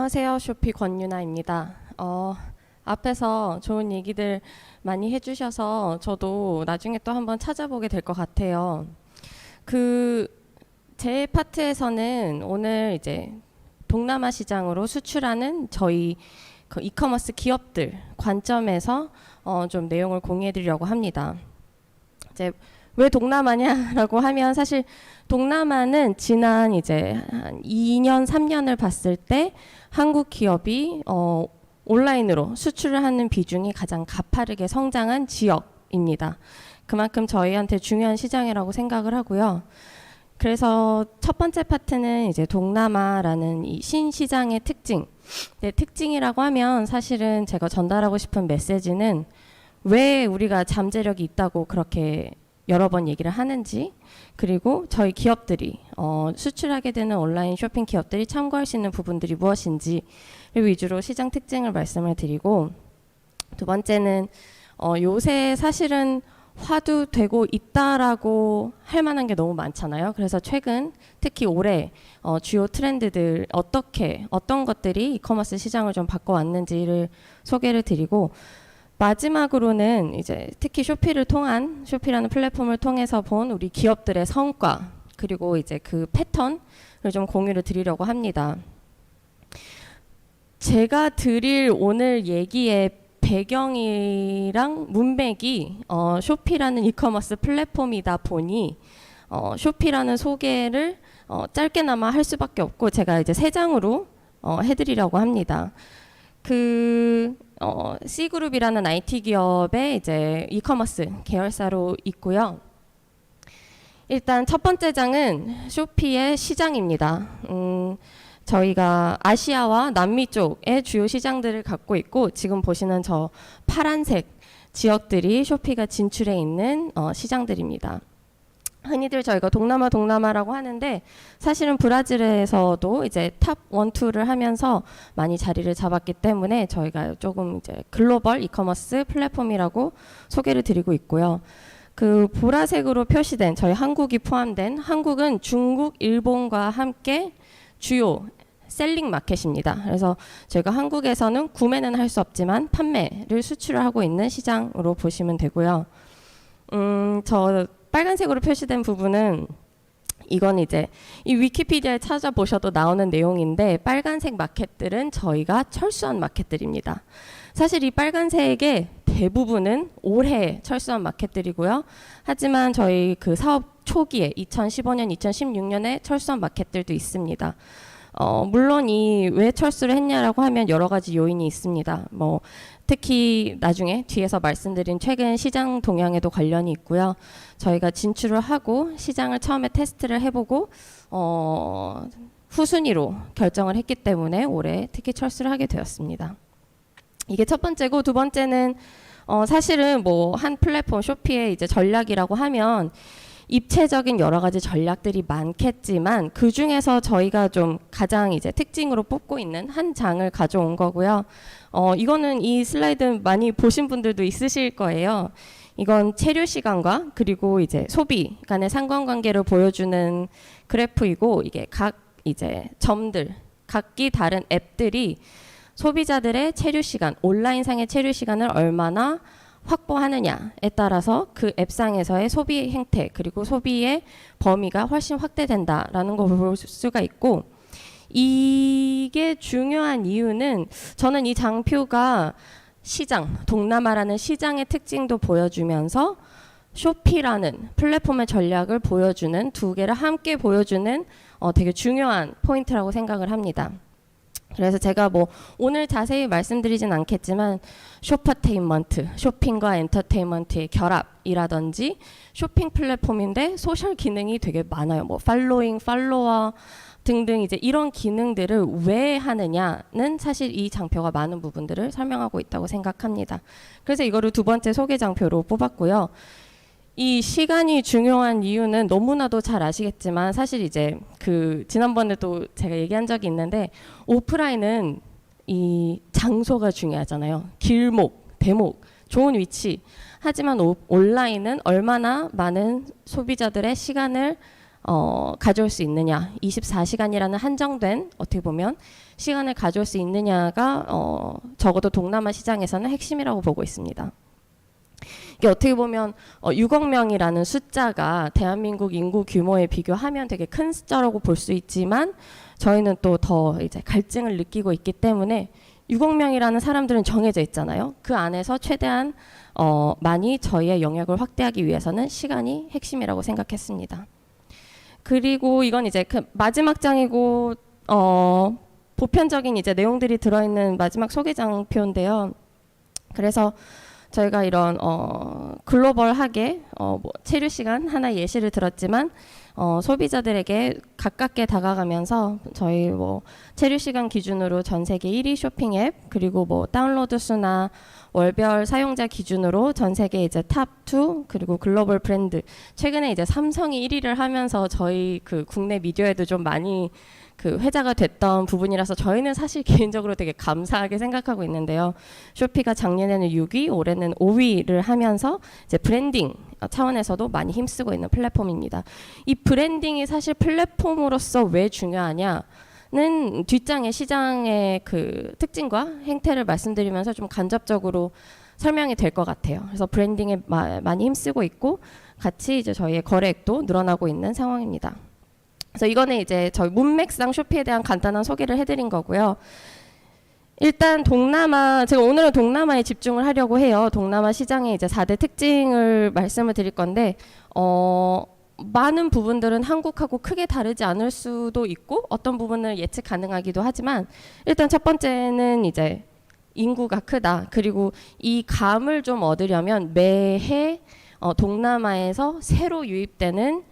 안녕하세요. 쇼피 권유나입니다. 앞에서 좋은 얘기들 많이 해주셔서 저도 나중에 또 한번 찾아보게 될 것 같아요. 제 파트에서는 오늘 이제 동남아 시장으로 수출하는 저희 그 이커머스 기업들 관점에서 좀 내용을 공유해드리려고 합니다. 이제 왜 동남아냐라고 하면 사실 동남아는 지난 이제 한 2년, 3년을 봤을 때 한국 기업이 온라인으로 수출을 하는 비중이 가장 가파르게 성장한 지역입니다. 그만큼 저희한테 중요한 시장이라고 생각을 하고요. 그래서 첫 번째 파트는 이제 동남아라는 이 신시장의 특징. 네, 특징이라고 하면 사실은 제가 전달하고 싶은 메시지는 왜 우리가 잠재력이 있다고 그렇게 여러 번 얘기를 하는지, 그리고 저희 기업들이 수출하게 되는 온라인 쇼핑 기업들이 참고할 수 있는 부분들이 무엇인지 위주로 시장 특징을 말씀을 드리고, 두 번째는 요새 사실은 화두되고 있다라고 할 만한 게 너무 많잖아요. 그래서 최근 특히 올해 주요 트렌드들 어떤 것들이 이커머스 시장을 좀 바꿔왔는지를 소개를 드리고, 마지막으로는 이제 특히 쇼피라는 플랫폼을 통해서 본 우리 기업들의 성과, 그리고 이제 그 패턴을 좀 공유를 드리려고 합니다. 제가 드릴 오늘 얘기의 배경이랑 문맥이 쇼피라는 이커머스 플랫폼이다 보니 쇼피라는 소개를 짧게나마 할 수밖에 없고, 제가 이제 3장으로 해드리려고 합니다. C그룹이라는 IT 기업의 이제 이커머스 계열사로 있고요. 일단 첫 번째 장은 쇼피의 시장입니다. 저희가 아시아와 남미 쪽의 주요 시장들을 갖고 있고, 지금 보시는 저 파란색 지역들이 쇼피가 진출해 있는 시장들입니다. 흔히들 저희가 동남아라고 하는데, 사실은 브라질에서도 이제 탑 1, 2를 하면서 많이 자리를 잡았기 때문에 저희가 조금 이제 글로벌 이커머스 플랫폼이라고 소개를 드리고 있고요. 그 보라색으로 표시된 저희 한국이 포함된, 한국은 중국, 일본과 함께 주요 셀링 마켓입니다. 그래서 저희가 한국에서는 구매는 할 수 없지만 판매를 수출을 하고 있는 시장으로 보시면 되고요. 저 빨간색으로 표시된 부분은, 이건 이제 이 위키피디아에 찾아보셔도 나오는 내용인데, 빨간색 마켓들은 저희가 철수한 마켓들입니다. 사실 이 빨간색의 대부분은 올해 철수한 마켓들이고요. 하지만 저희 그 사업 초기에 2015년, 2016년에 철수한 마켓들도 있습니다. 물론 이 왜 철수를 했냐라고 하면 여러 가지 요인이 있습니다. 특히 나중에 뒤에서 말씀드린 최근 시장 동향에도 관련이 있고요. 저희가 진출을 하고 시장을 처음에 테스트를 해보고 후순위로 결정을 했기 때문에 올해 특히 철수를 하게 되었습니다. 이게 첫 번째고, 두 번째는 사실은 한 플랫폼 쇼피의 이제 전략이라고 하면 입체적인 여러 가지 전략들이 많겠지만, 그 중에서 저희가 좀 가장 이제 특징으로 뽑고 있는 한 장을 가져온 거고요. 이거는 이 슬라이드 많이 보신 분들도 있으실 거예요. 이건 체류 시간과 그리고 이제 소비 간의 상관관계를 보여주는 그래프이고, 이게 각 이제 점들, 각기 다른 앱들이 소비자들의 체류 시간, 온라인상의 체류 시간을 얼마나 확보하느냐에 따라서 그 앱상에서의 소비 행태, 그리고 소비의 범위가 훨씬 확대된다라는 걸 볼 수가 있고, 이게 중요한 이유는, 저는 이 장표가 동남아라는 시장의 특징도 보여주면서 쇼피라는 플랫폼의 전략을 보여주는, 두 개를 함께 보여주는 되게 중요한 포인트라고 생각을 합니다. 그래서 제가 오늘 자세히 말씀드리진 않겠지만, 쇼퍼테인먼트, 쇼핑과 엔터테인먼트의 결합이라든지, 쇼핑 플랫폼인데 소셜 기능이 되게 많아요. 팔로잉, 팔로워 등등 이제 이런 기능들을 왜 하느냐는 사실 이 장표가 많은 부분들을 설명하고 있다고 생각합니다. 그래서 이거를 두 번째 소개 장표로 뽑았고요. 이 시간이 중요한 이유는 너무나도 잘 아시겠지만, 사실 이제 지난번에도 제가 얘기한 적이 있는데, 오프라인은 이 장소가 중요하잖아요. 길목, 대목, 좋은 위치. 하지만 온라인은 얼마나 많은 소비자들의 시간을 가져올 수 있느냐, 24시간이라는 한정된 어떻게 보면 시간을 가져올 수 있느냐가 적어도 동남아 시장에서는 핵심이라고 보고 있습니다. 이게 어떻게 보면 6억 명이라는 숫자가 대한민국 인구 규모에 비교하면 되게 큰 숫자라고 볼 수 있지만 저희는 또 더 이제 갈증을 느끼고 있기 때문에 6억 명이라는 사람들은 정해져 있잖아요. 그 안에서 최대한 많이 저희의 영역을 확대하기 위해서는 시간이 핵심이라고 생각했습니다. 그리고 이건 이제 그 마지막 장이고 보편적인 이제 내용들이 들어있는 마지막 소개장표인데요. 그래서 저희가 이런 글로벌하게 뭐 체류 시간 하나 예시를 들었지만 소비자들에게 가깝게 다가가면서 저희 뭐 체류 시간 기준으로 전 세계 1위 쇼핑 앱 그리고 뭐 다운로드 수나 월별 사용자 기준으로 전 세계 이제 탑 2 그리고 글로벌 브랜드 최근에 이제 삼성이 1위를 하면서 저희 그 국내 미디어에도 좀 많이 그 회자가 됐던 부분이라서 저희는 사실 개인적으로 되게 감사하게 생각하고 있는데요. 쇼피가 작년에는 6위, 올해는 5위를 하면서 이제 브랜딩 차원에서도 많이 힘쓰고 있는 플랫폼입니다. 이 브랜딩이 사실 플랫폼으로서 왜 중요하냐는 뒷장의 시장의 그 특징과 행태를 말씀드리면서 좀 간접적으로 설명이 될 것 같아요. 그래서 브랜딩에 많이 힘쓰고 있고 같이 이제 저희의 거래액도 늘어나고 있는 상황입니다. 그래서 이거는 이제 저희 문맥상 쇼피에 대한 간단한 소개를 해드린 거고요. 일단 동남아, 제가 오늘은 동남아에 집중을 하려고 해요. 동남아 시장의 이제 4대 특징을 말씀을 드릴 건데, 많은 부분들은 한국하고 크게 다르지 않을 수도 있고, 어떤 부분을 예측 가능하기도 하지만, 일단 첫 번째는 이제 인구가 크다. 그리고 이 감을 좀 얻으려면 매해 동남아에서 새로 유입되는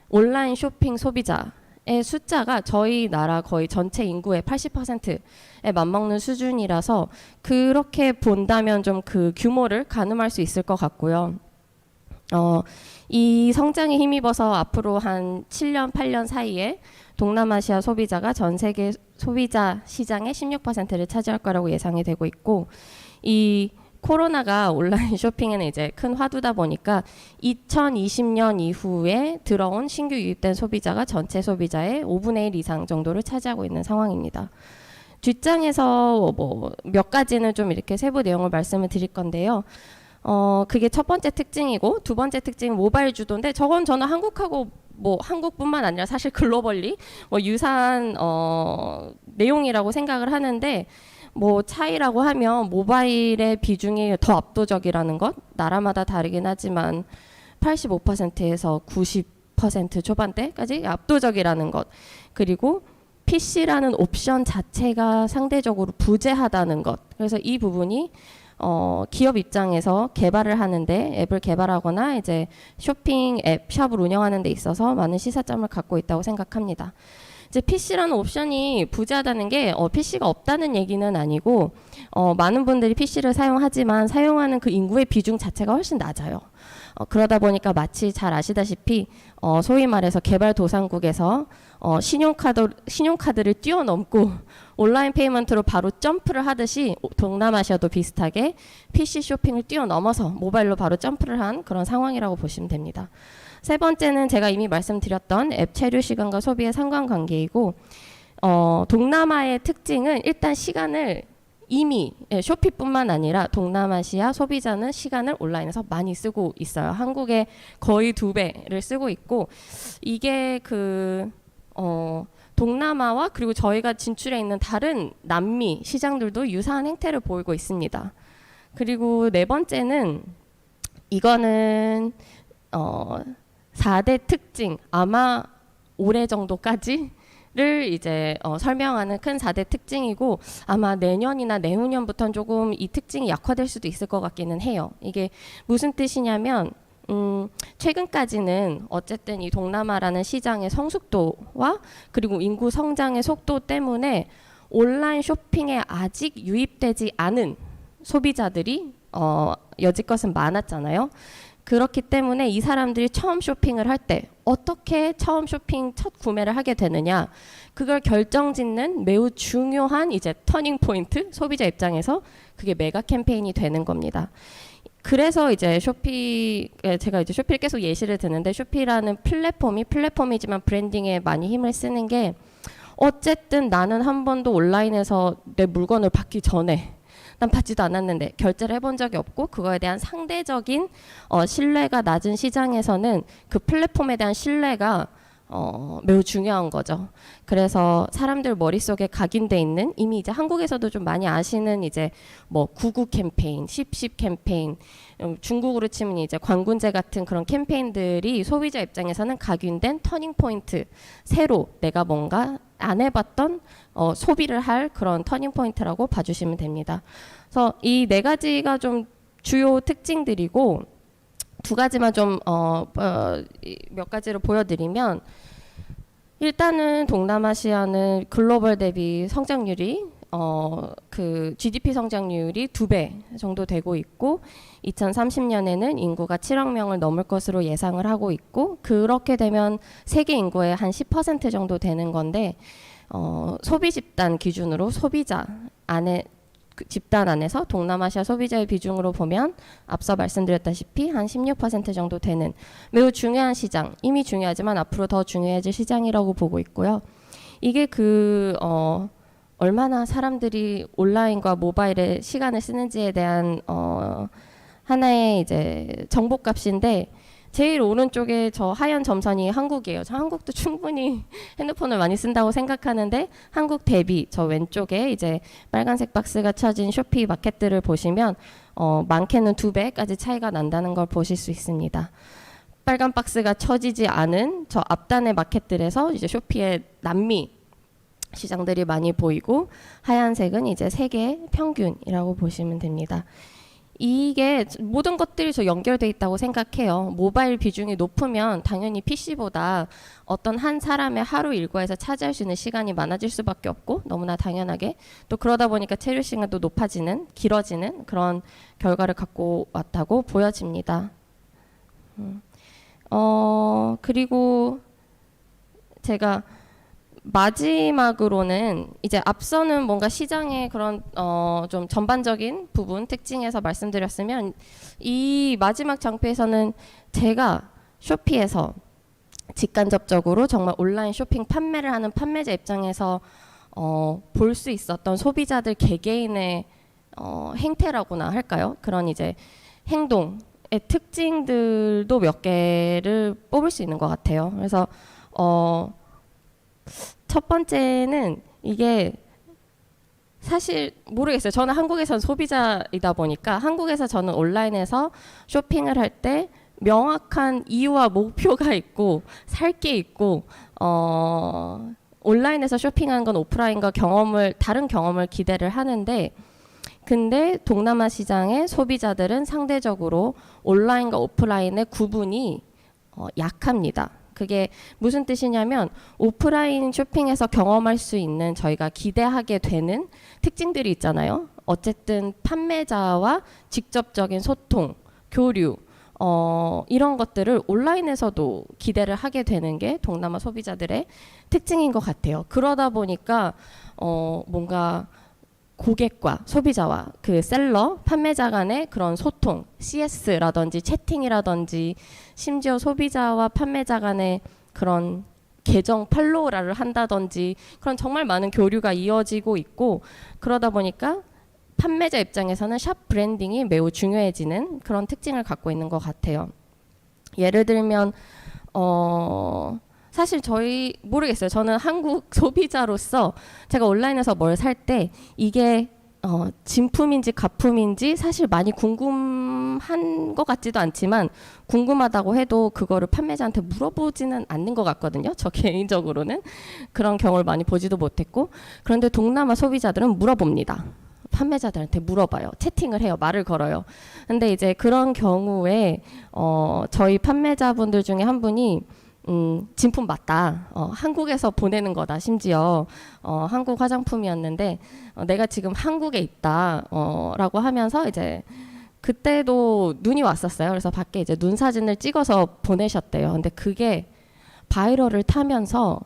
온라인 쇼핑 소비자의 숫자가 저희 나라 거의 전체 인구의 80%에 맞먹는 수준이라서 그렇게 본다면 좀 그 규모를 가늠할 수 있을 것 같고요. 이 성장에 힘입어서 앞으로 한 7년, 8년 사이에 동남아시아 소비자가 전 세계 소비자 시장의 16%를 차지할 거라고 예상이 되고 있고 이 코로나가 온라인 쇼핑에는 이제 큰 화두다 보니까 2020년 이후에 들어온 신규 유입된 소비자가 전체 소비자의 5분의 1 이상 정도를 차지하고 있는 상황입니다. 뒷장에서 뭐 몇 가지는 좀 이렇게 세부 내용을 말씀을 드릴 건데요. 그게 첫 번째 특징이고 두 번째 특징은 모바일 주도인데 저건 저는 한국하고 뭐 한국뿐만 아니라 사실 글로벌리 뭐 유사한 내용이라고 생각을 하는데 뭐 차이라고 하면 모바일의 비중이 더 압도적이라는 것 나라마다 다르긴 하지만 85%에서 90% 초반대까지 압도적이라는 것 그리고 PC라는 옵션 자체가 상대적으로 부재하다는 것 그래서 이 부분이 기업 입장에서 개발을 하는데 앱을 개발하거나 이제 쇼핑 앱 샵을 운영하는 데 있어서 많은 시사점을 갖고 있다고 생각합니다. 이제 PC라는 옵션이 부재하다는 게 PC가 없다는 얘기는 아니고 많은 분들이 PC를 사용하지만 사용하는 그 인구의 비중 자체가 훨씬 낮아요. 그러다 보니까 마치 잘 아시다시피 소위 말해서 개발도상국에서 신용카드를 뛰어넘고 온라인 페이먼트로 바로 점프를 하듯이 동남아시아도 비슷하게 PC 쇼핑을 뛰어넘어서 모바일로 바로 점프를 한 그런 상황이라고 보시면 됩니다. 세 번째는 제가 이미 말씀드렸던 앱 체류 시간과 소비의 상관관계이고 동남아의 특징은 일단 시간을 이미 쇼피뿐만 아니라 동남아시아 소비자는 시간을 온라인에서 많이 쓰고 있어요. 한국의 거의 2배를 쓰고 있고 이게 동남아와 그리고 저희가 진출해 있는 다른 남미 시장들도 유사한 행태를 보이고 있습니다. 그리고 네 번째는 이거는 4대 특징 아마 올해 정도까지를 이제 설명하는 큰 4대 특징이고 아마 내년이나 내후년부터는 조금 이 특징이 약화될 수도 있을 것 같기는 해요. 이게 무슨 뜻이냐면 최근까지는 어쨌든 이 동남아라는 시장의 성숙도와 그리고 인구 성장의 속도 때문에 온라인 쇼핑에 아직 유입되지 않은 소비자들이 여지껏은 많았잖아요. 그렇기 때문에 이 사람들이 처음 쇼핑을 할 때 어떻게 처음 쇼핑 첫 구매를 하게 되느냐 그걸 결정짓는 매우 중요한 이제 터닝 포인트 소비자 입장에서 그게 메가 캠페인이 되는 겁니다. 그래서 이제 제가 이제 쇼피를 계속 예시를 드는데, 쇼피라는 플랫폼이지만 브랜딩에 많이 힘을 쓰는 게, 어쨌든 나는 한 번도 온라인에서 내 물건을 받기 전에, 난 받지도 않았는데 결제를 해본 적이 없고, 그거에 대한 상대적인 신뢰가 낮은 시장에서는 그 플랫폼에 대한 신뢰가 매우 중요한 거죠. 그래서 사람들 머릿속에 각인돼 있는, 이미 이제 한국에서도 좀 많이 아시는 이제 뭐 99 캠페인, 10 캠페인, 중국으로 치면 이제 광군제 같은 그런 캠페인들이 소비자 입장에서는 각인된 터닝 포인트, 새로 내가 뭔가 안 해봤던 소비를 할 그런 터닝 포인트라고 봐주시면 됩니다. 그래서 이 네 가지가 좀 주요 특징들이고, 두 가지만 좀 몇 가지를 보여드리면, 일단은 동남아시아는 글로벌 대비 성장률이 그 GDP 성장률이 2배 정도 되고 있고, 2030년에는 인구가 7억 명을 넘을 것으로 예상을 하고 있고, 그렇게 되면 세계 인구의 한 10% 정도 되는 건데, 소비 집단 기준으로 소비자 안에 집단 안에서 동남아시아 소비자의 비중으로 보면 앞서 말씀드렸다시피 한 16% 정도 되는 매우 중요한 시장, 이미 중요하지만 앞으로 더 중요해질 시장이라고 보고 있고요. 이게 얼마나 사람들이 온라인과 모바일에 시간을 쓰는지에 대한 하나의 이제 정보값인데, 제일 오른쪽에 저 하얀 점선이 한국이에요. 저 한국도 충분히 핸드폰을 많이 쓴다고 생각하는데, 한국 대비 저 왼쪽에 이제 빨간색 박스가 쳐진 쇼피 마켓들을 보시면 많게는 2배까지 차이가 난다는 걸 보실 수 있습니다. 빨간 박스가 쳐지지 않은 저 앞단의 마켓들에서 이제 쇼피의 남미 시장들이 많이 보이고, 하얀색은 이제 세계 평균이라고 보시면 됩니다. 이게 모든 것들이 저 연결돼 있다고 생각해요. 모바일 비중이 높으면 당연히 PC보다 어떤 한 사람의 하루 일과에서 차지할 수 있는 시간이 많아질 수밖에 없고, 너무나 당연하게 또 그러다 보니까 체류 시간도 높아지는, 길어지는 그런 결과를 갖고 왔다고 보여집니다. 그리고 제가 마지막으로는 이제 앞서는 뭔가 시장의 그런 좀 전반적인 부분 특징에서 말씀드렸으면, 이 마지막 장표에서는 제가 쇼피에서 직간접적으로 정말 온라인 쇼핑 판매를 하는 판매자 입장에서 볼 수 있었던 소비자들 개개인의 행태라고나 할까요? 그런 이제 행동의 특징들도 몇 개를 뽑을 수 있는 것 같아요. 그래서 첫 번째는, 이게 사실 모르겠어요. 저는 한국에선 소비자이다 보니까, 한국에서 저는 온라인에서 쇼핑을 할 때 명확한 이유와 목표가 있고 살 게 있고, 온라인에서 쇼핑하는 건 오프라인과 다른 경험을 기대를 하는데, 근데 동남아 시장의 소비자들은 상대적으로 온라인과 오프라인의 구분이 약합니다. 그게 무슨 뜻이냐면, 오프라인 쇼핑에서 경험할 수 있는 저희가 기대하게 되는 특징들이 있잖아요. 어쨌든 판매자와 직접적인 소통, 교류, 이런 것들을 온라인에서도 기대를 하게 되는 게 동남아 소비자들의 특징인 것 같아요. 그러다 보니까 뭔가 고객과 소비자와 그 셀러, 판매자 간의 그런 소통, CS라든지 채팅이라든지, 심지어 소비자와 판매자 간의 그런 계정 팔로우를 한다든지, 그런 정말 많은 교류가 이어지고 있고, 그러다 보니까 판매자 입장에서는 샵 브랜딩이 매우 중요해지는 그런 특징을 갖고 있는 것 같아요. 예를 들면 사실 모르겠어요. 저는 한국 소비자로서 제가 온라인에서 뭘 살 때 이게 진품인지 가품인지 사실 많이 궁금한 것 같지도 않지만, 궁금하다고 해도 그거를 판매자한테 물어보지는 않는 것 같거든요. 저 개인적으로는 그런 경우를 많이 보지도 못했고, 그런데 동남아 소비자들은 물어봅니다. 판매자들한테 물어봐요. 채팅을 해요. 말을 걸어요. 근데 이제 그런 경우에 저희 판매자분들 중에 한 분이 진품 맞다. 한국에서 보내는 거다. 심지어 한국 화장품이었는데 내가 지금 한국에 있다. 라고 하면서 이제 그때도 눈이 왔었어요. 그래서 밖에 이제 눈 사진을 찍어서 보내셨대요. 근데 그게 바이럴을 타면서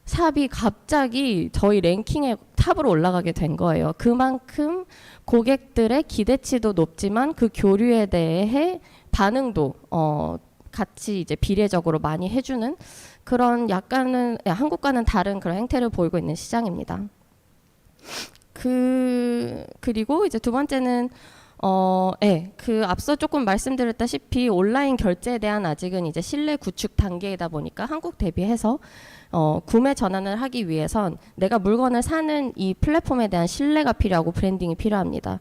샵이 갑자기 저희 랭킹의 탑으로 올라가게 된 거예요. 그만큼 고객들의 기대치도 높지만 그 교류에 대해 반응도 같이 이제 비례적으로 많이 해주는 그런 약간은 한국과는 다른 그런 행태를 보이고 있는 시장입니다. 그리고 이제 두 번째는 그 앞서 조금 말씀드렸다시피 온라인 결제에 대한 아직은 이제 신뢰 구축 단계이다 보니까 한국 대비해서 구매 전환을 하기 위해선 내가 물건을 사는 이 플랫폼에 대한 신뢰가 필요하고 브랜딩이 필요합니다.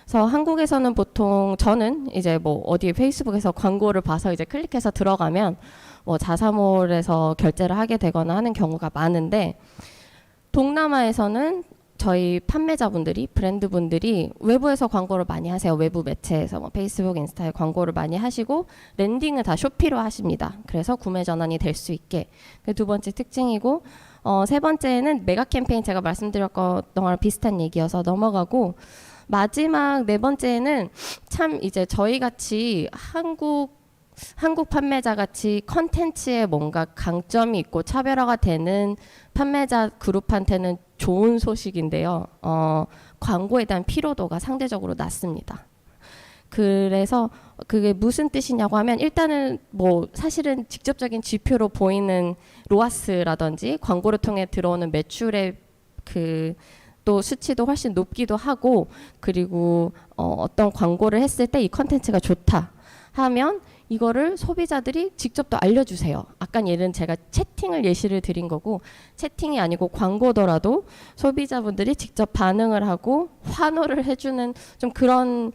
그래서 한국에서는 보통 저는 이제 뭐 어디 페이스북에서 광고를 봐서 이제 클릭해서 들어가면 뭐 자사몰에서 결제를 하게 되거나 하는 경우가 많은데 동남아에서는 저희 판매자분들이 브랜드분들이 외부에서 광고를 많이 하세요. 외부 매체에서 뭐 페이스북, 인스타에 광고를 많이 하시고 랜딩을 다 쇼피로 하십니다. 그래서 구매 전환이 될 수 있게. 그 두 번째 특징이고 세 번째는 메가 캠페인 제가 말씀드렸던 거랑 비슷한 얘기여서 넘어가고 마지막 네 번째는 참 이제 저희 같이 한국 판매자 같이 컨텐츠에 뭔가 강점이 있고 차별화가 되는 판매자 그룹한테는 좋은 소식인데요. 광고에 대한 피로도가 상대적으로 낮습니다. 그래서 그게 무슨 뜻이냐고 하면 일단은 뭐 사실은 직접적인 지표로 보이는 로아스라든지 광고를 통해 들어오는 매출의 또 수치도 훨씬 높기도 하고 그리고 어떤 광고를 했을 때 이 컨텐츠가 좋다 하면 이거를 소비자들이 직접 또 알려주세요. 아까 예는 제가 채팅을 예시를 드린 거고 채팅이 아니고 광고더라도 소비자분들이 직접 반응을 하고 환호를 해주는 좀 그런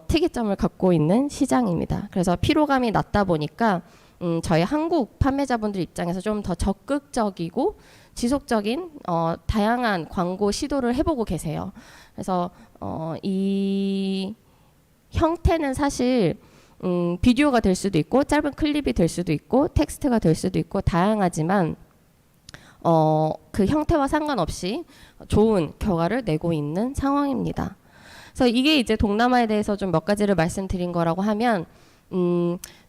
특이점을 갖고 있는 시장입니다. 그래서 피로감이 낮다 보니까 저희 한국 판매자분들 입장에서 좀 더 적극적이고 지속적인 다양한 광고 시도를 해보고 계세요. 그래서 이 형태는 사실 비디오가 될 수도 있고 짧은 클립이 될 수도 있고 텍스트가 될 수도 있고 다양하지만 그 형태와 상관없이 좋은 결과를 내고 있는 상황입니다. 그래서 이게 이제 동남아에 대해서 좀 몇 가지를 말씀드린 거라고 하면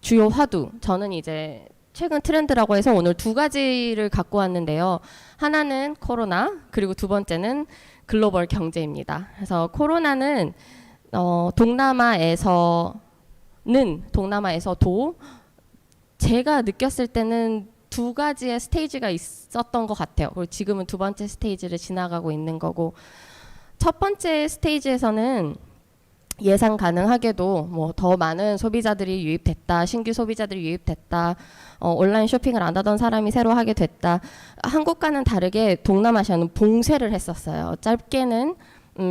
주요 화두 저는 이제 최근 트렌드라고 해서 오늘 두 가지를 갖고 왔는데요. 하나는 코로나 그리고 두 번째는 글로벌 경제입니다. 그래서 코로나는 동남아에서도 제가 느꼈을 때는 두 가지의 스테이지가 있었던 것 같아요. 그리고 지금은 두 번째 스테이지를 지나가고 있는 거고 첫 번째 스테이지에서는 예상 가능하게도 뭐 더 많은 소비자들이 유입됐다, 신규 소비자들이 유입됐다, 온라인 쇼핑을 안 하던 사람이 새로 하게 됐다. 한국과는 다르게 동남아시아는 봉쇄를 했었어요. 짧게는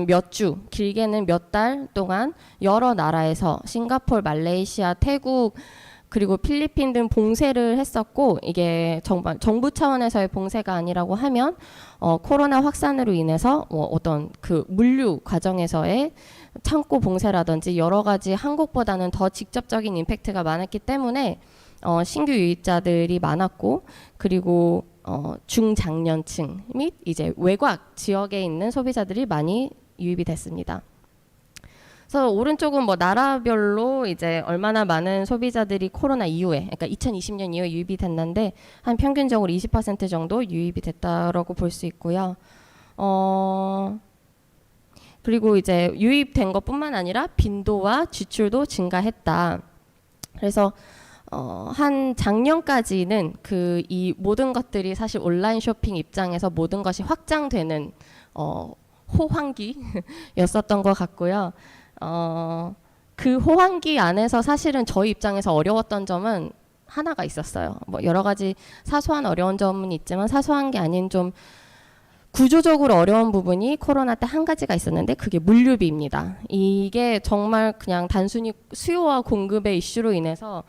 몇 주, 길게는 몇 달 동안 여러 나라에서 싱가포르, 말레이시아, 태국 그리고 필리핀 등 봉쇄를 했었고 이게 정부 차원에서의 봉쇄가 아니라고 하면 코로나 확산으로 인해서 어떤 그 물류 과정에서의 창고 봉쇄라든지 여러 가지 한국보다는 더 직접적인 임팩트가 많았기 때문에 신규 유입자들이 많았고 그리고 중장년층 및 이제 외곽 지역에 있는 소비자들이 많이 유입이 됐습니다. 그래서 오른쪽은 뭐 나라별로 이제 얼마나 많은 소비자들이 코로나 이후에, 그러니까 2020년 이후에 유입이 됐는데 한 평균적으로 20% 정도 유입이 됐다라고 볼 수 있고요. 그리고 이제 유입된 것뿐만 아니라 빈도와 지출도 증가했다. 그래서 한 작년까지는 이 모든 것들이 사실 온라인 쇼핑 입장에서 모든 것이 확장되는 호황기였었던 것 같고요. 그 호황기 안에서 사실은 저희 입장에서 어려웠던 점은 하나가 있었어요. 뭐 여러 가지 사소한 어려운 점은 있지만 사소한 게 아닌 좀 구조적으로 어려운 부분이 코로나 때 한 가지가 있었는데 그게 물류비입니다. 이게 정말 그냥 단순히 수요와 공급의 이슈로 인해서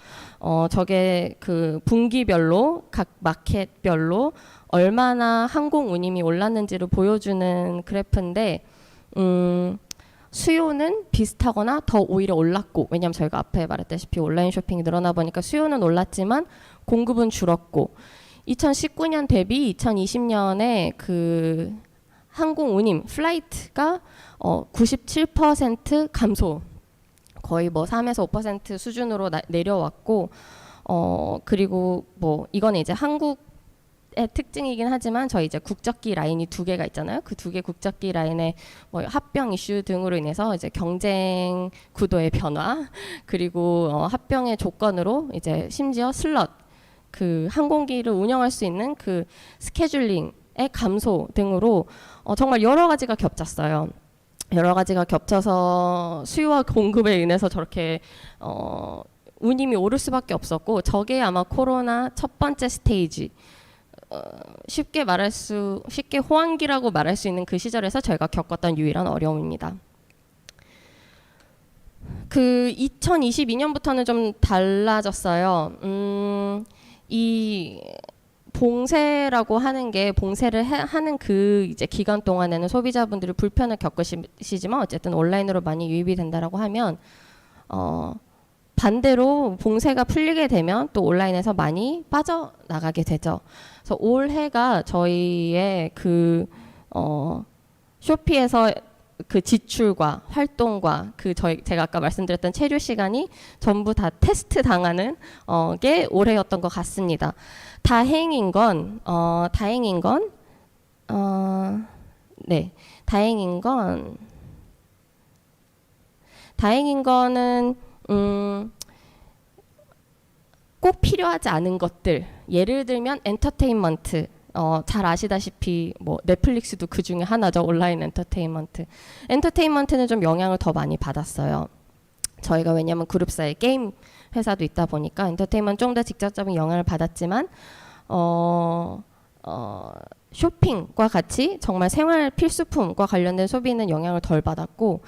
저게 그 분기별로 각 마켓별로 얼마나 항공 운임이 올랐는지를 보여주는 그래프인데 수요는 비슷하거나 더 오히려 올랐고 왜냐하면 저희가 앞에 말했다시피 온라인 쇼핑이 늘어나 보니까 수요는 올랐지만 공급은 줄었고 2019년 대비 2020년에 그 항공 운임 플라이트가 97% 감소 거의 뭐 3에서 5% 수준으로 내려왔고 그리고 뭐 이거는 이제 특징이긴 하지만 저희 이제 국적기 라인이 두 개가 있잖아요. 그 두 개 국적기 라인의 뭐 합병 이슈 등으로 인해서 이제 경쟁 구도의 변화 그리고 합병의 조건으로 이제 심지어 슬롯 그 항공기를 운영할 수 있는 그 스케줄링의 감소 등으로 정말 여러 가지가 겹쳤어요. 여러 가지가 겹쳐서 수요와 공급에 인해서 저렇게 운임이 오를 수밖에 없었고 저게 아마 코로나 첫 번째 스테이지 쉽게 호황기라고 말할 수 있는 그 시절에서 저희가 겪었던 유일한 어려움입니다. 그 2022년부터는 좀 달라졌어요. 이 봉쇄라고 하는 게 봉쇄를 하는 그 이제 기간 동안에는 소비자분들이 불편을 겪으시지만 어쨌든 온라인으로 많이 유입이 된다라고 하면 반대로 봉쇄가 풀리게 되면 또 온라인에서 많이 빠져나가게 되죠. 그래서 올해가 저희의 그 쇼피에서 그 지출과 활동과 그 제가 아까 말씀드렸던 체류 시간이 전부 다 테스트 당하는 게 올해였던 것 같습니다. 다행인 거는 꼭 필요하지 않은 것들 예를 들면 엔터테인먼트 잘 아시다시피 뭐 넷플릭스도 그 중에 하나죠. 온라인 엔터테인먼트는 좀 영향을 더 많이 받았어요. 저희가 왜냐하면 그룹사에 게임 회사도 있다 보니까 엔터테인먼트 좀 더 직접적인 영향을 받았지만 쇼핑과 같이 정말 생활 필수품과 관련된 소비는 영향을 덜 받았고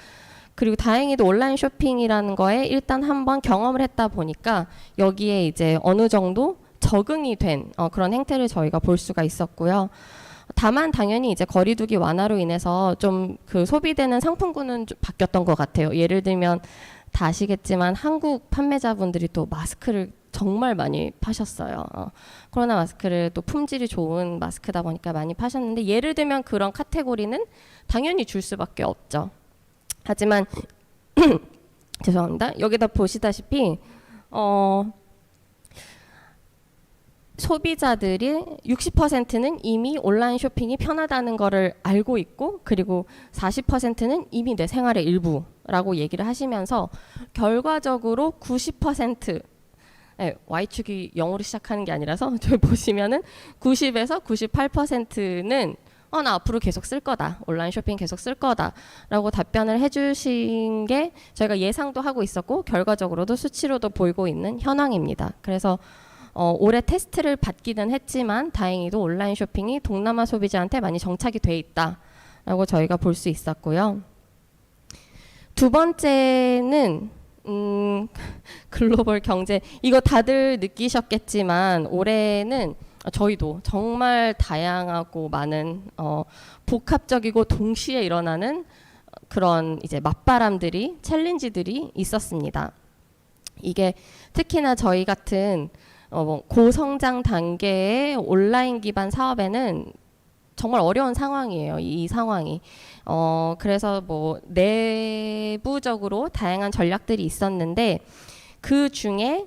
그리고 다행히도 온라인 쇼핑이라는 거에 일단 한번 경험을 했다 보니까 여기에 이제 어느 정도 적응이 된 그런 행태를 저희가 볼 수가 있었고요. 다만 당연히 이제 거리두기 완화로 인해서 좀 그 소비되는 상품군은 좀 바뀌었던 것 같아요. 예를 들면 다 아시겠지만 한국 판매자분들이 또 마스크를 정말 많이 파셨어요. 코로나 마스크를 또 품질이 좋은 마스크다 보니까 많이 파셨는데 예를 들면 그런 카테고리는 당연히 줄 수밖에 없죠. 하지만 죄송합니다. 여기다 보시다시피 소비자들이 60%는 이미 온라인 쇼핑이 편하다는 거를 알고 있고 그리고 40%는 이미 내 생활의 일부라고 얘기를 하시면서 결과적으로 90% Y축이 0으로 시작하는 게 아니라서 저기 보시면은 90에서 98%는 나 앞으로 계속 쓸 거다. 온라인 쇼핑 계속 쓸 거다. 라고 답변을 해주신 게 저희가 예상도 하고 있었고 결과적으로도 수치로도 보이고 있는 현황입니다. 그래서 올해 테스트를 받기는 했지만 다행히도 온라인 쇼핑이 동남아 소비자한테 많이 정착이 돼 있다라고 저희가 볼 수 있었고요. 두 번째는 글로벌 경제 이거 다들 느끼셨겠지만 올해는 저희도 정말 다양하고 많은 복합적이고 동시에 일어나는 그런 이제 맞바람들이 챌린지들이 있었습니다. 이게 특히나 저희 같은 고성장 단계의 온라인 기반 사업에는 정말 어려운 상황이에요. 이 상황이. 그래서 뭐 내부적으로 다양한 전략들이 있었는데 그 중에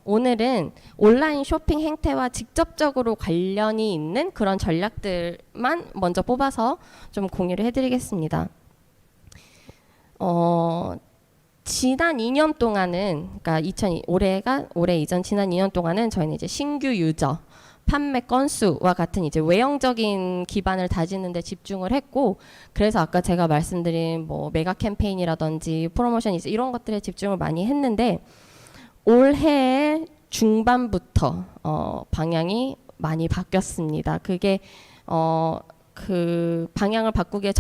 오늘은 온라인 쇼핑 행태와 직접적으로 관련이 있는 그런 전략들만 먼저 뽑아서 좀 공유를 해드리겠습니다. 지난 2년 동안은, 그러니까 올해 이전 지난 2년 동안은 저희는 이제 신규 유저, 판매 건수와 같은 이제 외형적인 기반을 다지는 데 집중을 했고 그래서 아까 제가 말씀드린 뭐 메가 캠페인이라든지 프로모션 이런 것들에 집중을 많이 했는데 올해 중반부터 방향이 많이 바뀌었습니다. 그게 그 방향을 바꾸기에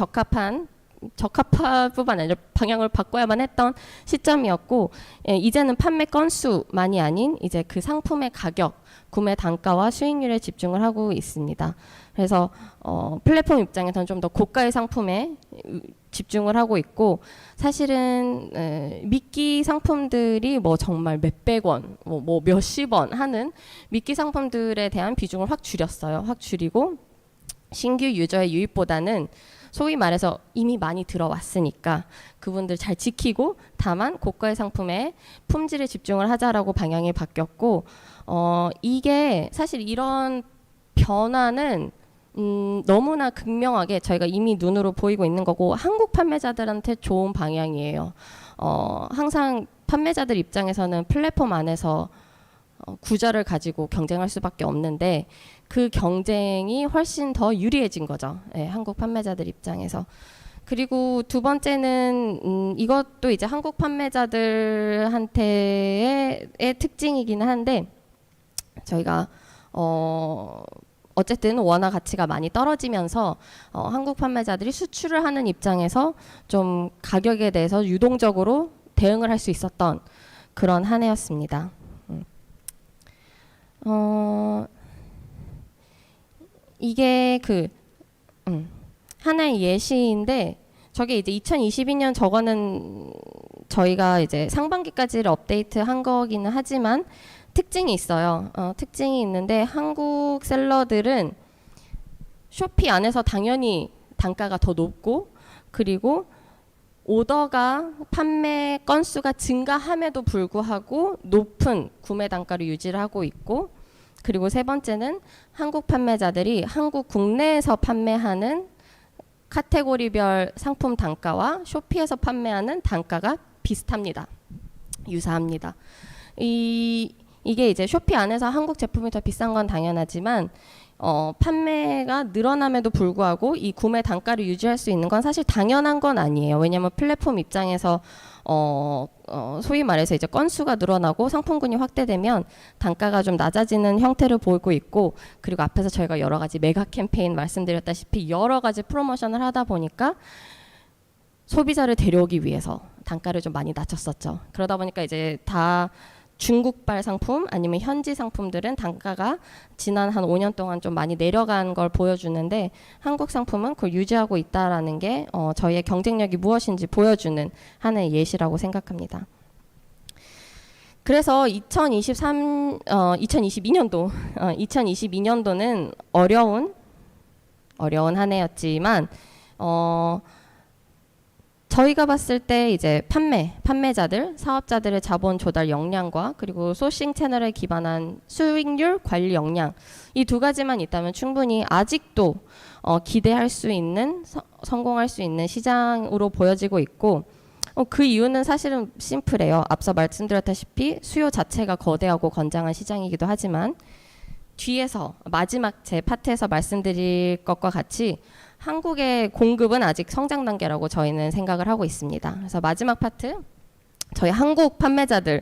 적합한뿐만 아니라 방향을 바꿔야만 했던 시점이었고 이제는 판매 건수만이 아닌 이제 그 상품의 가격, 구매 단가와 수익률에 집중을 하고 있습니다. 그래서 플랫폼 입장에서는 좀 더 고가의 상품에 집중을 하고 있고 사실은 미끼 상품들이 뭐 정말 몇백 원, 뭐 몇십 원 하는 미끼 상품들에 대한 비중을 확 줄였어요. 확 줄이고 신규 유저의 유입보다는 소위 말해서 이미 많이 들어왔으니까 그분들 잘 지키고 다만 고가의 상품에 품질에 집중을 하자라고 방향이 바뀌었고 이게 사실 이런 변화는 너무나 극명하게 저희가 이미 눈으로 보이고 있는 거고 한국 판매자들한테 좋은 방향이에요. 항상 판매자들 입장에서는 플랫폼 안에서 구조를 가지고 경쟁할 수밖에 없는데 그 경쟁이 훨씬 더 유리해진 거죠. 예, 한국 판매자들 입장에서. 그리고 두 번째는 이것도 이제 한국 판매자들한테의 특징이기는 한데 저희가 어쨌든 원화 가치가 많이 떨어지면서 한국 판매자들이 수출을 하는 입장에서 좀 가격에 대해서 유동적으로 대응을 할 수 있었던 그런 한 해였습니다. 이게 하나의 예시인데 저게 이제 2022년 저거는 저희가 이제 상반기까지를 업데이트한 거기는 하지만 특징이 있어요. 특징이 있는데 한국 셀러들은 쇼피 안에서 당연히 단가가 더 높고 그리고 오더가 판매 건수가 증가함에도 불구하고 높은 구매 단가를 유지를 하고 있고 그리고 세 번째는 한국 판매자들이 한국 국내에서 판매하는 카테고리별 상품 단가와 쇼피에서 판매하는 단가가 비슷합니다. 유사합니다. 이게 이제 쇼피 안에서 한국 제품이 더 비싼 건 당연하지만 판매가 늘어남에도 불구하고 이 구매 단가를 유지할 수 있는 건 사실 당연한 건 아니에요. 왜냐하면 플랫폼 입장에서 소위 말해서 이제 건수가 늘어나고 상품군이 확대되면 단가가 좀 낮아지는 형태를 보이고 있고 그리고 앞에서 저희가 여러 가지 메가 캠페인 말씀드렸다시피 여러 가지 프로모션을 하다 보니까 소비자를 데려오기 위해서 단가를 좀 많이 낮췄었죠. 그러다 보니까 이제 다 중국발 상품 아니면 현지 상품들은 단가가 지난 한 5년 동안 좀 많이 내려간 걸 보여주는데 한국 상품은 그걸 유지하고 있다라는 게 저희의 경쟁력이 무엇인지 보여주는 하나의 예시라고 생각합니다. 그래서 2022년도는 어려운 한 해였지만 저희가 봤을 때 이제 판매자들, 사업자들의 자본 조달 역량과 그리고 소싱 채널에 기반한 수익률 관리 역량 이 두 가지만 있다면 충분히 아직도 기대할 수 있는 성공할 수 있는 시장으로 보여지고 있고 그 이유는 사실은 심플해요. 앞서 말씀드렸다시피 수요 자체가 거대하고 건장한 시장이기도 하지만 뒤에서 마지막 제 파트에서 말씀드릴 것과 같이 한국의 공급은 아직 성장 단계라고 저희는 생각을 하고 있습니다. 그래서 마지막 파트 저희 한국 판매자들에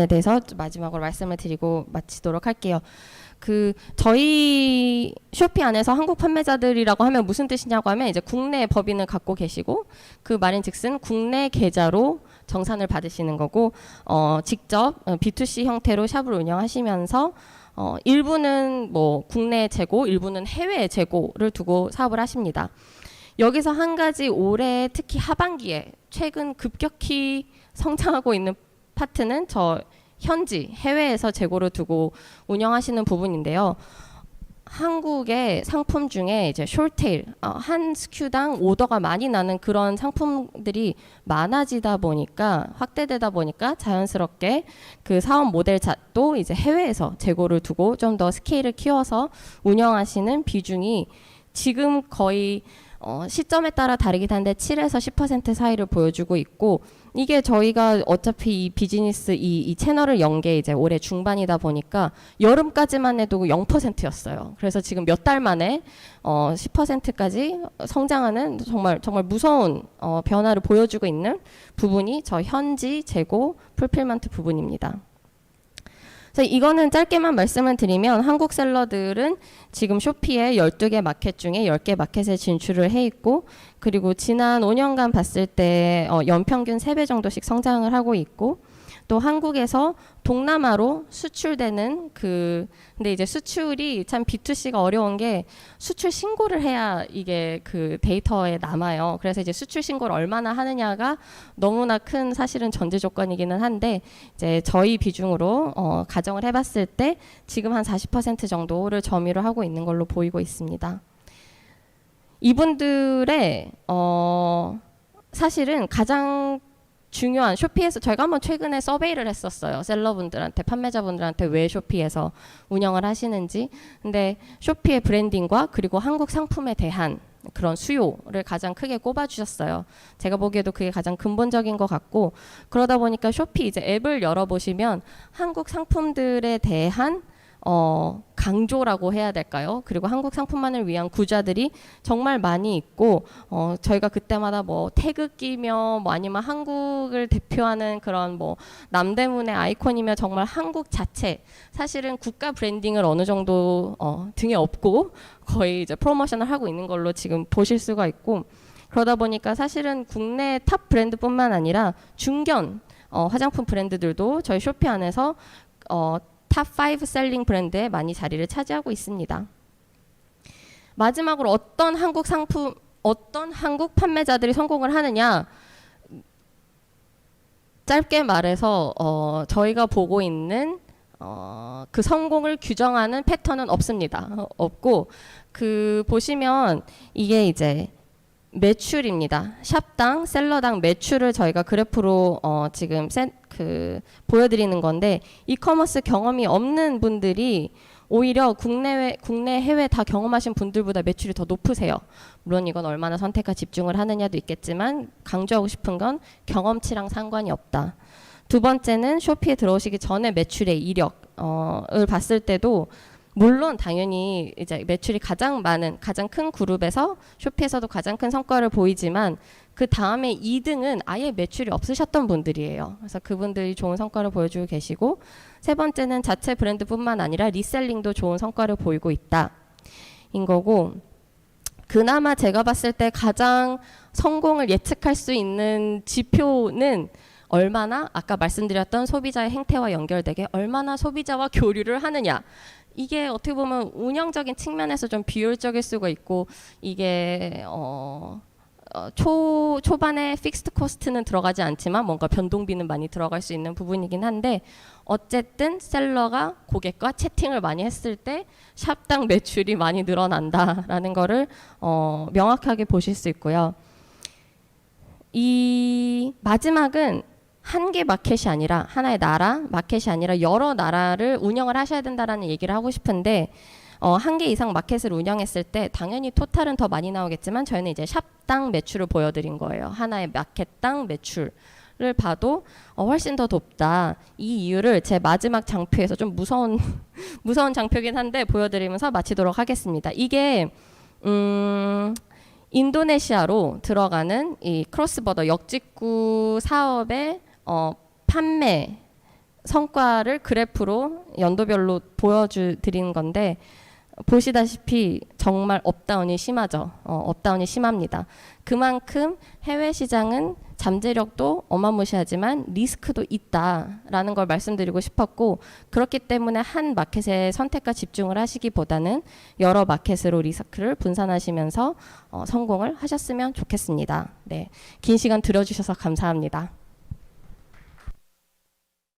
대해서 마지막으로 말씀을 드리고 마치도록 할게요. 저희 쇼피 안에서 한국 판매자들이라고 하면 무슨 뜻이냐고 하면 이제 국내 법인을 갖고 계시고 그 말인즉슨 국내 계좌로 정산을 받으시는 거고 직접 B2C 형태로 샵을 운영하시면서 일부는 뭐 국내 재고, 일부는 해외 재고를 두고 사업을 하십니다. 여기서 한 가지 올해 특히 하반기에 최근 급격히 성장하고 있는 파트는 저 현지 해외에서 재고를 두고 운영하시는 부분인데요. 한국의 상품 중에 이제 숏테일 한 SKU당 오더가 많이 나는 그런 상품들이 많아지다 보니까 확대되다 보니까 자연스럽게 그 사업 모델 도 이제 해외에서 재고를 두고 좀 더 스케일을 키워서 운영하시는 비중이 지금 거의 시점에 따라 다르긴 한데 7에서 10% 사이를 보여주고 있고 이게 저희가 어차피 이 비즈니스 이 채널을 연 게 이제 올해 중반이다 보니까 여름까지만 해도 0%였어요. 그래서 지금 몇 달 만에 10%까지 성장하는 정말 무서운 변화를 보여주고 있는 부분이 저 현지 재고 풀필먼트 부분입니다. 이거는 짧게만 말씀을 드리면 한국 셀러들은 지금 쇼피의 12개 마켓 중에 10개 마켓에 진출을 해 있고 그리고 지난 5년간 봤을 때 연평균 3배 정도씩 성장을 하고 있고 또 한국에서 동남아로 수출되는 근데 이제 수출이 참 B2C가 어려운 게 수출 신고를 해야 이게 그 데이터에 남아요. 그래서 이제 수출 신고를 얼마나 하느냐가 너무나 큰 사실은 전제 조건이기는 한데 이제 저희 비중으로 가정을 해봤을 때 지금 한 40% 정도를 점유를 하고 있는 걸로 보이고 있습니다. 이분들의 사실은 가장 중요한 쇼피에서 저희가 한번 최근에 서베이를 했었어요. 셀러분들한테, 판매자분들한테 왜 쇼피에서 운영을 하시는지. 근데 쇼피의 브랜딩과 그리고 한국 상품에 대한 그런 수요를 가장 크게 꼽아주셨어요. 제가 보기에도 그게 가장 근본적인 것 같고, 그러다 보니까 쇼피 이제 앱을 열어보시면 한국 상품들에 대한 강조라고 해야 될까요? 그리고 한국 상품만을 위한 구좌들이 정말 많이 있고, 저희가 그때마다 뭐 태그 끼며 뭐 아니면 한국을 대표하는 그런 뭐 남대문의 아이콘이며 정말 한국 자체, 사실은 국가 브랜딩을 어느 정도 등에 업고 거의 이제 프로모션을 하고 있는 걸로 지금 보실 수가 있고, 그러다 보니까 사실은 국내 탑 브랜드뿐만 아니라 중견 화장품 브랜드들도 저희 쇼피 안에서 탑5 셀링 브랜드에 많이 자리를 차지하고 있습니다. 마지막으로 어떤 한국 판매자들이 성공을 하느냐? 짧게 말해서 저희가 보고 있는 그 성공을 규정하는 패턴은 없습니다. 없고, 보시면 이게 이제 매출입니다. 샵당, 셀러당 매출을 저희가 그래프로 지금 보여드리는 건데, 이커머스 경험이 없는 분들이 오히려 국내 해외 다 경험하신 분들보다 매출이 더 높으세요. 물론 이건 얼마나 선택과 집중을 하느냐도 있겠지만 강조하고 싶은 건 경험치랑 상관이 없다. 두 번째는 쇼피에 들어오시기 전에 매출의 이력을 봤을 때도 물론 당연히 이제 매출이 가장 많은 가장 큰 그룹에서 쇼피에서도 가장 큰 성과를 보이지만 그 다음에 2등은 아예 매출이 없으셨던 분들이에요. 그래서 그분들이 좋은 성과를 보여주고 계시고, 세 번째는 자체 브랜드뿐만 아니라 리셀링도 좋은 성과를 보이고 있다 인 거고, 그나마 제가 봤을 때 가장 성공을 예측할 수 있는 지표는 얼마나 아까 말씀드렸던 소비자의 행태와 연결되게 얼마나 소비자와 교류를 하느냐. 이게 어떻게 보면 운영적인 측면에서 좀 비효율적일 수가 있고, 이게 초반에 픽스드 코스트는 들어가지 않지만 뭔가 변동비는 많이 들어갈 수 있는 부분이긴 한데, 어쨌든 셀러가 고객과 채팅을 많이 했을 때 샵당 매출이 많이 늘어난다라는 거를 명확하게 보실 수 있고요. 이 마지막은 한 개 마켓이 아니라 하나의 나라 마켓이 아니라 여러 나라를 운영을 하셔야 된다라는 얘기를 하고 싶은데, 한 개 이상 마켓을 운영했을 때 당연히 토탈은 더 많이 나오겠지만 저희는 이제 샵당 매출을 보여드린 거예요. 하나의 마켓당 매출을 봐도 훨씬 더 높다. 이 이유를 제 마지막 장표에서 좀 무서운 장표긴 한데 보여드리면서 마치도록 하겠습니다. 이게 인도네시아로 들어가는 이 크로스버더 역직구 사업의 판매 성과를 그래프로 연도별로 보여드리는 건데, 보시다시피 정말 업다운이 심하죠. 업다운이 심합니다. 그만큼 해외 시장은 잠재력도 어마무시하지만 리스크도 있다라는 걸 말씀드리고 싶었고, 그렇기 때문에 한 마켓에 선택과 집중을 하시기보다는 여러 마켓으로 리스크를 분산하시면서 성공을 하셨으면 좋겠습니다. 네, 긴 시간 들어주셔서 감사합니다.